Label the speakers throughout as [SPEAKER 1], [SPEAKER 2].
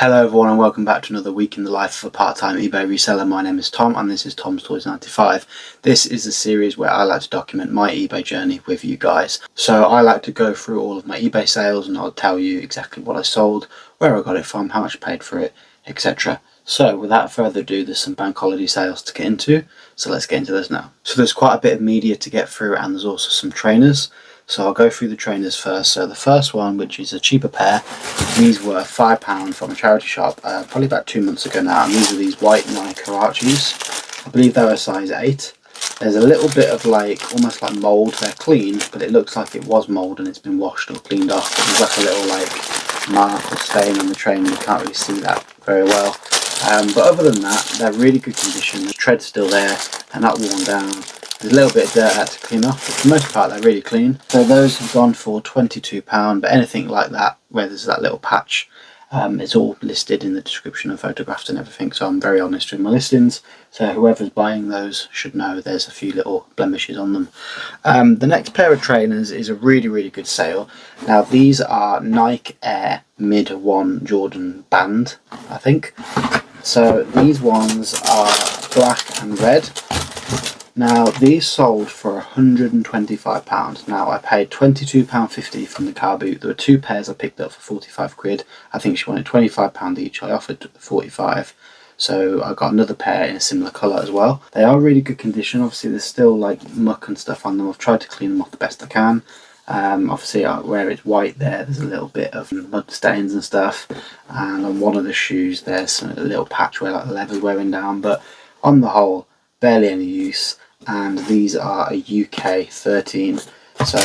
[SPEAKER 1] Hello everyone and welcome back to another week in the life of a part-time eBay reseller. My name is Tom and this is Tom's Toys 95. This is a series where I like to document my eBay journey with you guys. So I like to go through all of my eBay sales and I'll tell you exactly what I sold, where I got it from, how much I paid for it, etc. So without further ado, there's some bank holiday sales to get into, so let's get into this now. So there's quite a bit of media to get through and there's also some trainers. So I'll go through the trainers first. So the first one, which is a cheaper pair, these were £5 from a charity shop probably about 2 months ago now, and these are these white Nike Huaraches. I believe they're a size 8. There's a little bit of almost like mould. They're clean, but it looks like it was mould and it's been washed or cleaned off. But there's like a little mark or stain on the trainer. You can't really see that very well. But other than that, they're really good condition. The tread's still there, they're not worn down. There's a little bit of dirt I had to clean off, but for the most part they're really clean. So those have gone for £22, but anything like that, where there's that little patch, it's all listed in the description and photographed and everything, so I'm very honest with my listings. So whoever's buying those should know there's a few little blemishes on them. The next pair of trainers is a really good sale. Now these are Nike Air Mid 1 Jordan Band, I think. So these ones are black and red. Now these sold for £125. Now I paid £22.50 from the car boot. There were 2 pairs I picked up for 45 quid. I think she wanted £25 each. I offered 45, so I got another pair in a similar colour as well. They are really good condition. Obviously there's still like muck and stuff on them. I've tried to clean them off the best I can. Obviously where it's white there's a little bit of mud stains and stuff, and on one of the shoes there's a little patch where like the leather's wearing down, but on the whole barely any use. And these are a UK 13. So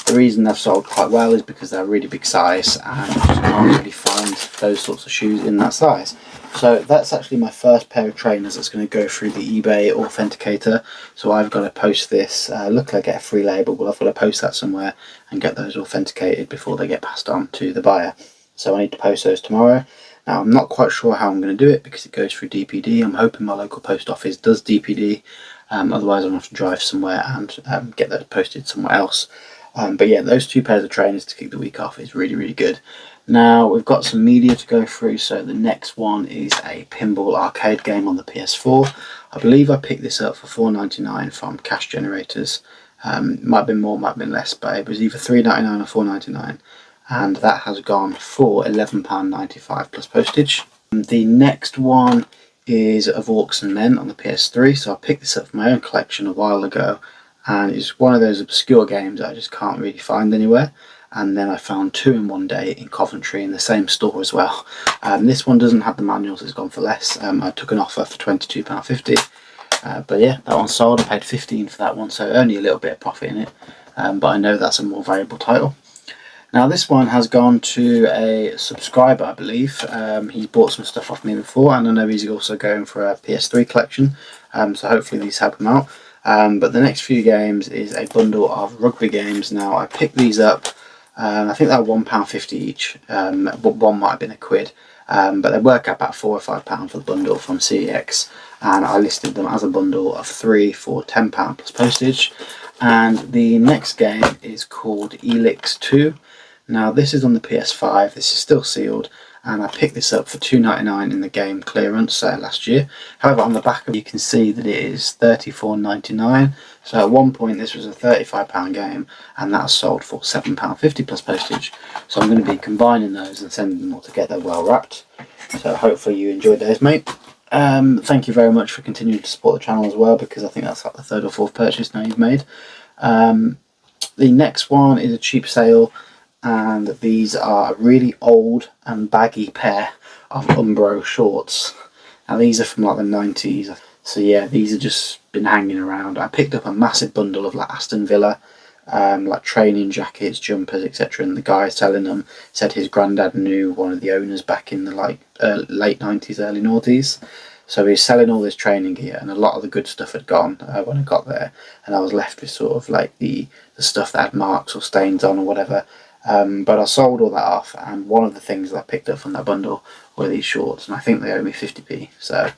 [SPEAKER 1] the reason they've sold quite well is because they're a really big size and I just can't really find those sorts of shoes in that size. So that's actually my first pair of trainers that's going to go through the eBay authenticator. So I've got to post this, look, I get a free label, but I've got to post that somewhere and get those authenticated before they get passed on to the buyer. So I need to post those tomorrow. Now I'm not quite sure how I'm going to do it because it goes through DPD. I'm hoping my local post office does DPD. Otherwise I'm going to have to drive somewhere and get those posted somewhere else. But yeah, those 2 pairs of trainers to kick the week off is really good. Now we've got some media to go through. So the next one is a pinball arcade game on the PS4. I believe I picked this up for £4.99 from Cash Generators. Might have been more, might have been less, but it was either £3.99 or £4.99. And that has gone for £11.95 plus postage. The next one is of Orcs and Men on the PS3. So I picked this up for my own collection a while ago, and it's one of those obscure games that I just can't really find anywhere. And then I found 2 in one day in Coventry in the same store as well. This one doesn't have the manuals, it's gone for less. I took an offer for £22.50. But yeah, that one sold. I paid 15 for that one, so only a little bit of profit in it. But I know that's a more valuable title. Now this one has gone to a subscriber, I believe. He's bought some stuff off me before, and I know he's also going for a PS3 collection, so hopefully these help him out. But the next few games is a bundle of rugby games. Now I picked these up, I think they're £1.50 each, but one might have been a quid, but they work out about £4 or £5 for the bundle from CEX, and I listed them as a bundle of 3 for £10 plus postage. And the next game is called Elix 2. Now this is on the PS5, this is still sealed, and I picked this up for £2.99 in the game clearance last year. However, on the back of it you can see that it is £34.99, so at one point this was a £35 game and that's sold for £7.50 plus postage. So I'm going to be combining those and sending them all together well wrapped. So hopefully you enjoyed those, mate. Thank you very much for continuing to support the channel as well, because I think that's like the 3rd or 4th purchase now you've made. The next one is a cheap sale, and these are a really old and baggy pair of Umbro shorts. Now these are from like the 90s, so yeah, these have just been hanging around. I picked up a massive bundle of like Aston Villa, like training jackets, jumpers, etc. And the guy selling them said his granddad knew one of the owners back in the late 90s, early noughties. So he's selling all this training gear, and a lot of the good stuff had gone when I got there, and I was left with sort of like the stuff that had marks or stains on or whatever. But I sold all that off, and one of the things that I picked up from that bundle were these shorts, and I think they owe me 50p. So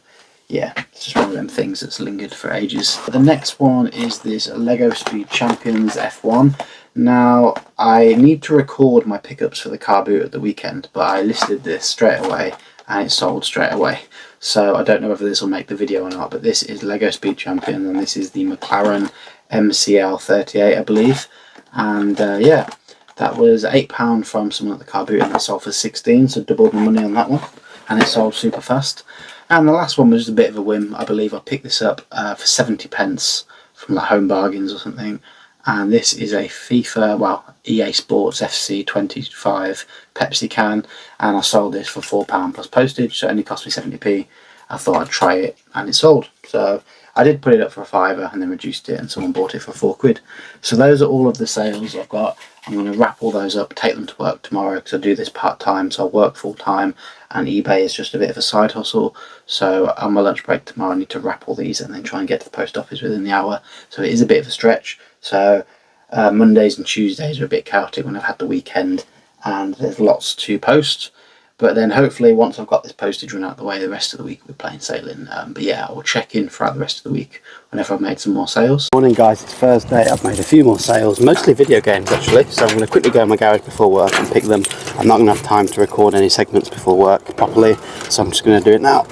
[SPEAKER 1] yeah, it's just one of them things that's lingered for ages. The next one is this Lego Speed Champions F1. Now I need to record my pickups for the car boot at the weekend, but I listed this straight away and it sold straight away. So I don't know whether this will make the video or not, but this is Lego Speed Champion, and this is the McLaren MCL 38, I believe. And yeah, that was £8 from someone at the car boot, and it sold for 16, so doubled my money on that one, and it sold super fast. And the last one was just a bit of a whim. I believe I picked this up for 70 pence from like Home Bargains or something. And this is a FIFA, well, EA Sports FC 25 Pepsi can, and I sold this for £4 plus postage, so it only cost me 70p. I thought I'd try it, and it sold. So I did put it up for a £5 and then reduced it, and someone bought it for £4. So those are all of the sales I've got. I'm going to wrap all those up, take them to work tomorrow, because I do this part-time, so I work full-time, and eBay is just a bit of a side hustle. So on my lunch break tomorrow, I need to wrap all these and then try and get to the post office within the hour. So it is a bit of a stretch. So Mondays and Tuesdays are a bit chaotic when I've had the weekend and there's lots to post. But then hopefully once I've got this postage run out of the way, the rest of the week we're plain sailing. But yeah, I will check in throughout the rest of the week whenever I've made some more sales. Morning guys, it's Thursday. I've made a few more sales, mostly video games actually. So I'm going to quickly go in my garage before work and pick them. I'm not going to have time to record any segments before work properly, so I'm just going to do it now.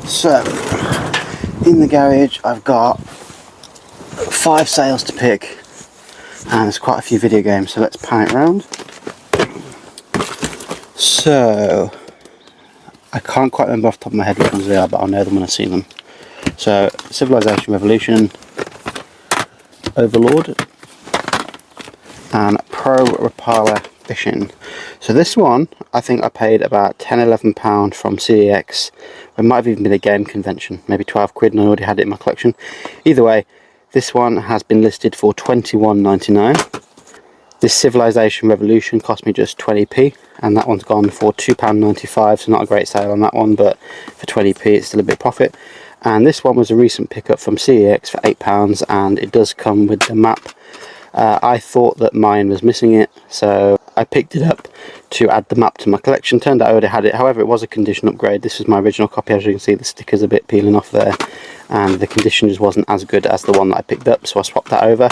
[SPEAKER 1] So in the garage I've got 5 sales to pick, and there's quite a few video games, so let's pan it round. So I can't quite remember off the top of my head which ones they are, but I'll know them when I see them. So Civilization Revolution, Overlord, and Pro Rapala Fishing. So this one I think I paid about £10–11 from CEX. It might have even been a game convention, maybe £12, and I already had it in my collection. Either way, this one has been listed for £21.99. This Civilization Revolution cost me just 20p, and that one's gone for £2.95, so not a great sale on that one, but for 20p it's still a bit of profit. And this one was a recent pickup from CEX for £8, and it does come with the map. I thought that mine was missing it, so I picked it up to add the map to my collection. Turned out I already had it, however it was a condition upgrade. This was my original copy. As you can see, the sticker's a bit peeling off there, and the condition just wasn't as good as the one that I picked up, so I swapped that over.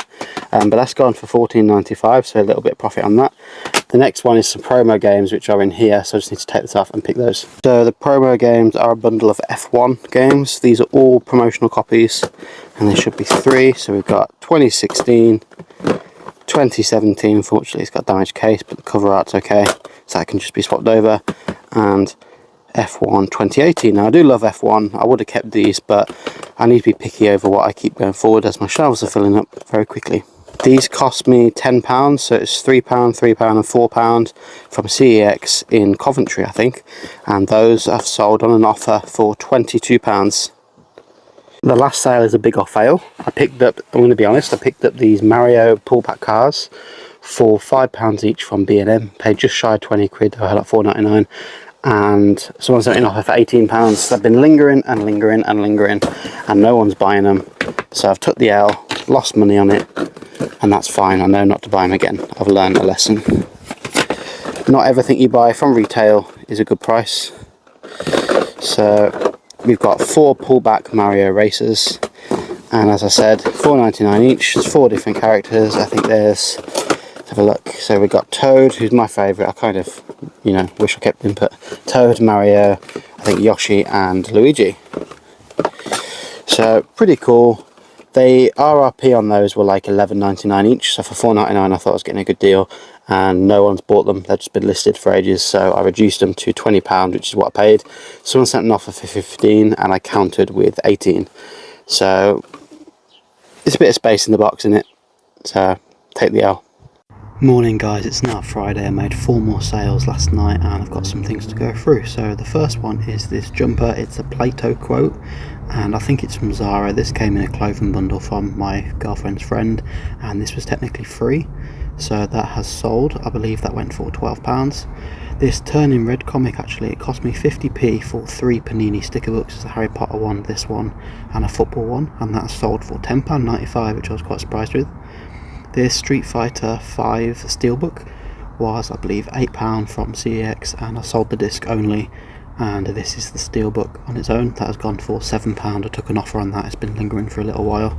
[SPEAKER 1] But that's gone for £14.95, so a little bit of profit on that. The next one is some promo games which are in here, so I just need to take this off and pick those. So the promo games are a bundle of F1 games. These are all promotional copies, and there should be 3. So we've got 2016, 2017, fortunately it's got a damaged case, but the cover art's okay, so that can just be swapped over, and F1 2018. Now I do love F1, I would have kept these, but I need to be picky over what I keep going forward as my shelves are filling up very quickly. These cost me £10, so it's £3, £3 and £4 from CEX in Coventry I think, and those I've sold on an offer for £22. The last sale is a big off fail. I picked up, I'm going to be honest, I picked up these Mario pullback cars for £5 each from B&M. Paid just shy of £20, they were like £4.99, and someone sent an offer for £18. They've been lingering and lingering and lingering, and no one's buying them. So I've took the L, lost money on it, and that's fine. I know not to buy them again. I've learned a lesson. Not everything you buy from retail is a good price. So we've got 4 pullback Mario racers, and as I said, £4.99 each. There's 4 different characters. I think there's, let's have a look. So we've got Toad, who's my favourite. I kind of, you know, wish I kept him, but Toad, Mario, I think Yoshi and Luigi. So pretty cool. The RRP on those were like £11.99 each, so for £4.99 I thought I was getting a good deal, and no one's bought them. They've just been listed for ages, so I reduced them to £20, which is what I paid. Someone sent an offer for 15 and I countered with 18, so it's a bit of space in the box, isn't it? So take the L. Morning guys, it's now Friday. I made 4 more sales last night and I've got some things to go through. So the first one is this jumper. It's a Plato quote, and I think it's from Zara. This came in a clothing bundle from my girlfriend's friend, and this was technically free, so that has sold. I believe that went for £12. This Turning Red comic, actually, it cost me 50p for 3 Panini sticker books. It's a Harry Potter one, this one, and a football one, and that's sold for £10.95, which I was quite surprised with. This Street Fighter 5 steelbook was, I believe, £8 from CEX, and I sold the disc only, and this is the steelbook on its own. That has gone for £7. I took an offer on that. It's been lingering for a little while.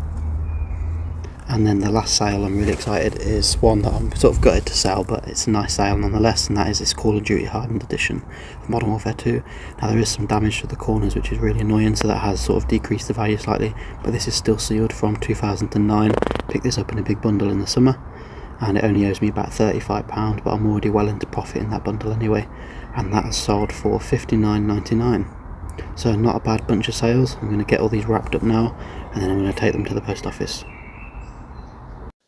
[SPEAKER 1] And then the last sale, I'm really excited, is one that I'm sort of gutted to sell, but it's a nice sale nonetheless, and that is this Call of Duty Hardened Edition of Modern Warfare 2. Now there is some damage to the corners which is really annoying, so that has sort of decreased the value slightly, but this is still sealed from 2009. Picked this up in a big bundle in the summer, and it only owes me about £35, but I'm already well into profit in that bundle anyway, and that has sold for £59.99. So not a bad bunch of sales. I'm going to get all these wrapped up now, and then I'm going to take them to the post office.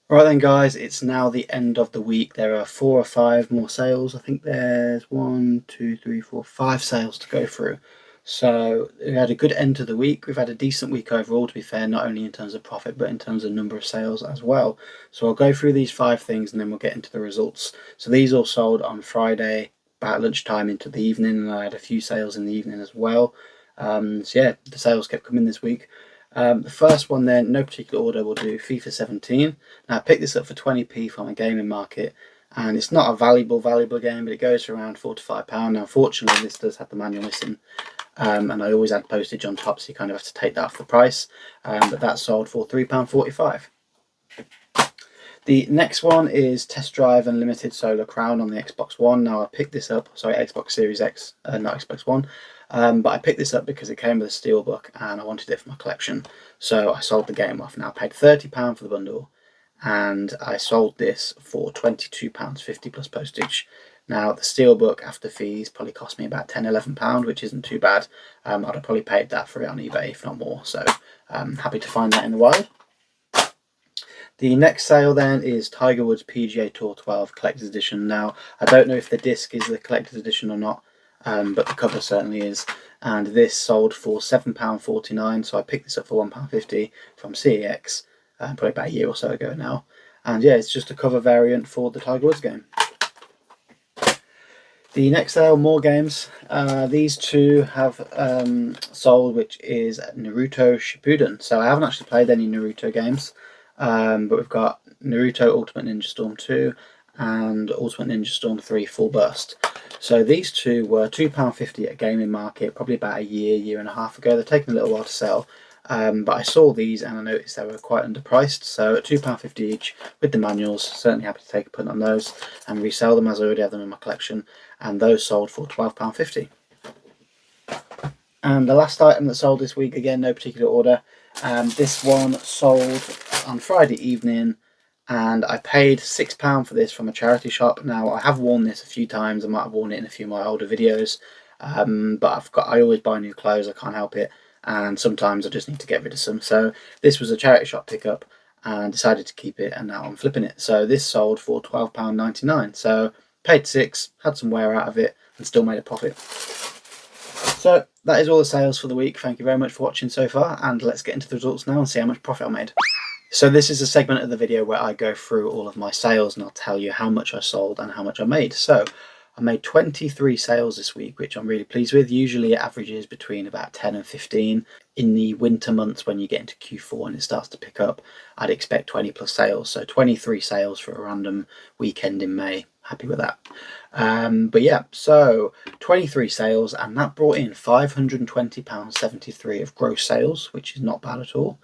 [SPEAKER 1] Right then guys, it's now the end of the week. There are 4 or 5 more sales. I think there's 1, 2, 3, 4, 5 sales to go through. So we had a good end to the week. We've had a decent week overall, to be fair, not only in terms of profit, but in terms of number of sales as well. So I'll go through these 5 things and then we'll get into the results. So these all sold on Friday, about lunchtime into the evening, and I had a few sales in the evening as well. So yeah, the sales kept coming this week. The first one then, no particular order, will do FIFA 17. Now I picked this up for 20p from a gaming market, and it's not a valuable game, but it goes for around £4 to £5. Now unfortunately this does have the manual missing, and I always add postage on top, so you kind of have to take that off the price, but that sold for £3.45. The next one is Test Drive Unlimited Solar Crown on the Xbox One. Now I picked this up, sorry, Xbox Series X, not Xbox One. But I picked this up because it came with a steelbook and I wanted it for my collection. So I sold the game off. Now I paid £30 for the bundle, and I sold this for £22.50 plus postage. Now the steelbook after fees probably cost me about £10–11, which isn't too bad. I'd have probably paid that for it on eBay, if not more. So I'm happy to find that in the wild. The next sale then is Tiger Woods PGA Tour 12 Collector's Edition. Now, I don't know if the disc is the Collector's Edition or not, but the cover certainly is. And this sold for £7.49, so I picked this up for £1.50 from CEX, probably about a year or so ago now. And yeah, it's just a cover variant for the Tiger Woods game. The next sale, more games. These 2 have sold, which is Naruto Shippuden. So I haven't actually played any Naruto games. But we've got Naruto Ultimate Ninja Storm 2 and Ultimate Ninja Storm 3 Full Burst. So these 2 were £2.50 at a gaming market, probably about a year and a half ago. They're taking a little while to sell, but I saw these and I noticed they were quite underpriced. So at £2.50 each with the manuals, certainly happy to take a punt on those and resell them, as I already have them in my collection. And those sold for £12.50. And the last item that sold this week, again, no particular order. This one sold on Friday evening, and I paid £6 for this from a charity shop. Now I have worn this a few times. I might have worn it in a few of my older videos, but I always buy new clothes. I can't help it, and sometimes I just need to get rid of some. So this was a charity shop pickup, and decided to keep it, and now I'm flipping it. So this sold for £12.99. So paid £6, had some wear out of it, and still made a profit. So that is all the sales for the week. Thank you very much for watching so far, and let's get into the results now and see how much profit I made. So this is a segment of the video where I go through all of my sales and I'll tell you how much I sold and how much I made. So I made 23 sales this week, which I'm really pleased with. Usually it averages between about 10 and 15. In the winter months when you get into Q4 and it starts to pick up, I'd expect 20 plus sales. So 23 sales for a random weekend in May. Happy with that. But yeah, so 23 sales, and that brought in £520.73 of gross sales, which is not bad at all.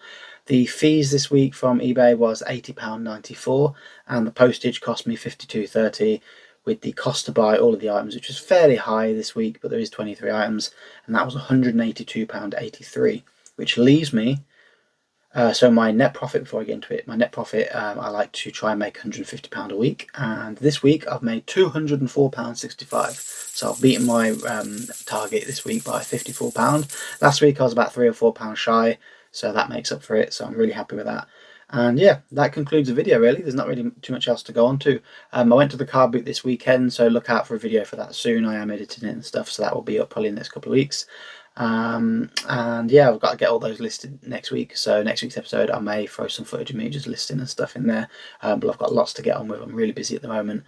[SPEAKER 1] The fees this week from eBay was £80.94, and the postage cost me £52.30, with the cost to buy all of the items, which was fairly high this week, but there is 23 items, and that was £182.83, which leaves me, so my net profit, before I get into it, my net profit, I like to try and make £150 a week, and this week I've made £204.65, so I've beaten my target this week by £54. Last week I was about £3 or £4 shy, so that makes up for it, so I'm really happy with that. And yeah, that concludes the video really. There's not really too much else to go on to. I went to the car boot this weekend, so look out for a video for that soon. I am editing it and stuff, so that will be up probably in the next couple of weeks. And yeah, I've got to get all those listed next week, so next week's episode I may throw some footage of me just listing and stuff in there, but I've got lots to get on with. I'm really busy at the moment,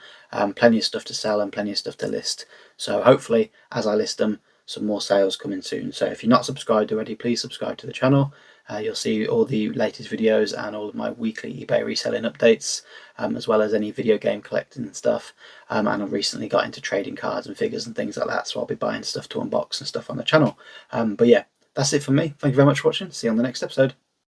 [SPEAKER 1] plenty of stuff to sell and plenty of stuff to list, so hopefully as I list them, some more sales coming soon. So if you're not subscribed already, please subscribe to the channel. You'll see all the latest videos and all of my weekly eBay reselling updates, as well as any video game collecting and stuff. And I've recently got into trading cards and figures and things like that, so I'll be buying stuff to unbox and stuff on the channel. But yeah, that's it from me. Thank you very much for watching. See you on the next episode.